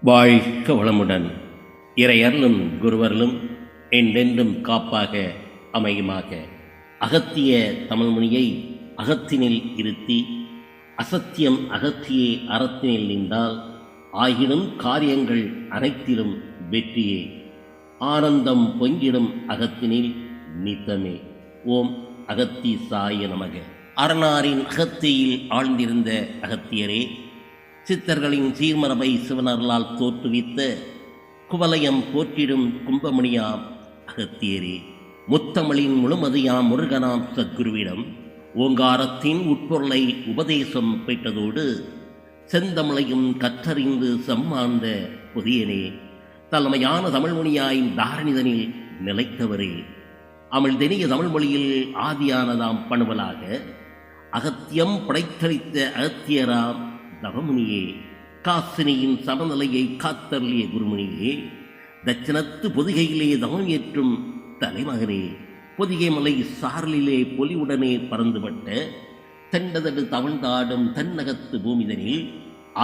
வாழ்க வளமுடன். இறையருளும் குருவருளும் என்றென்றும் காப்பாக அமையுமாக. அகத்திய தமிழ்மொழியை அகத்தினில் இருத்தி அசத்தியம் அகத்தியே அறத்தினில் நின்றால் ஆகிடும் காரியங்கள் அனைத்திலும் வெற்றியே. ஆனந்தம் பொங்கிடும் அகத்தினில் நித்தமே. ஓம் அகத்தி சாய நமக. அரணாரின் அகத்தியில் ஆழ்ந்திருந்த அகத்தியரே, சித்தர்களின் சீர்மரபை சிவனர்களால் தோற்றுவித்த குவலயம் போற்றிடும் கும்பமணியாம் அகத்தியரே, முத்தமிழின் முழுமதியாம் முருகனாம் சத்குருவிடம் ஓங்காரத்தின் உட்பொருளை உபதேசம் பெற்றதோடு செந்தமிழையும் கற்றறிந்து சம்மாந்த புதியனே, தலைமையான தமிழ்மொழியாயின் தாரணிதனில் நிலைத்தவரே, அமிழ்தெனிய தமிழ்மொழியில் ஆதியானதாம் பணுவலாக அகத்தியம் படைத்தளித்த அகத்தியராம் தவமுனியே, காசினியின் சமநிலையை காத்தருளிய குருமுனியே, தட்சணத்து பொதிகையிலே தவம் ஏற்றும் தலைமகனே, பொதிகை மலை சாரலிலே பொலிவுடனே பறந்துபட்ட தெண்டதடு தவழ்ந்தாடும் தென்னகத்து பூமிதனில்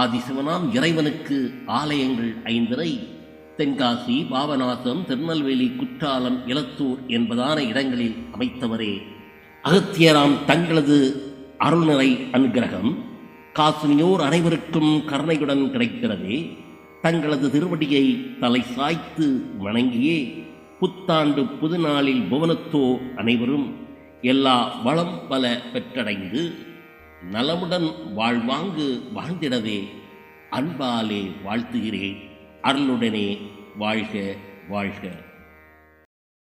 ஆதிசிவனாம் இறைவனுக்கு ஆலயங்கள் 5 தென்காசி, பாபநாசம், திருநெல்வேலி, குற்றாலம், இலத்தூர் என்பதான இடங்களில் அமைத்தவரே, அகத்தியராம் தங்களது அருள்நிறை அனுகிரகம் காசினியோர் அனைவருக்கும் கருணையுடன் கிடைக்கிறதே. தங்களது திருவடியை தலை சாய்த்து வணங்கியே புத்தாண்டு புதுநாளில் புவனத்தோர் அனைவரும் எல்லா வளம் பல பெற்றடைந்து நலமுடன் வாழ்வாங்கு வாழ்ந்திடவே அன்பாலே வாழ்த்துகிறேன். அருளுடனே வாழ்க வாழ்க.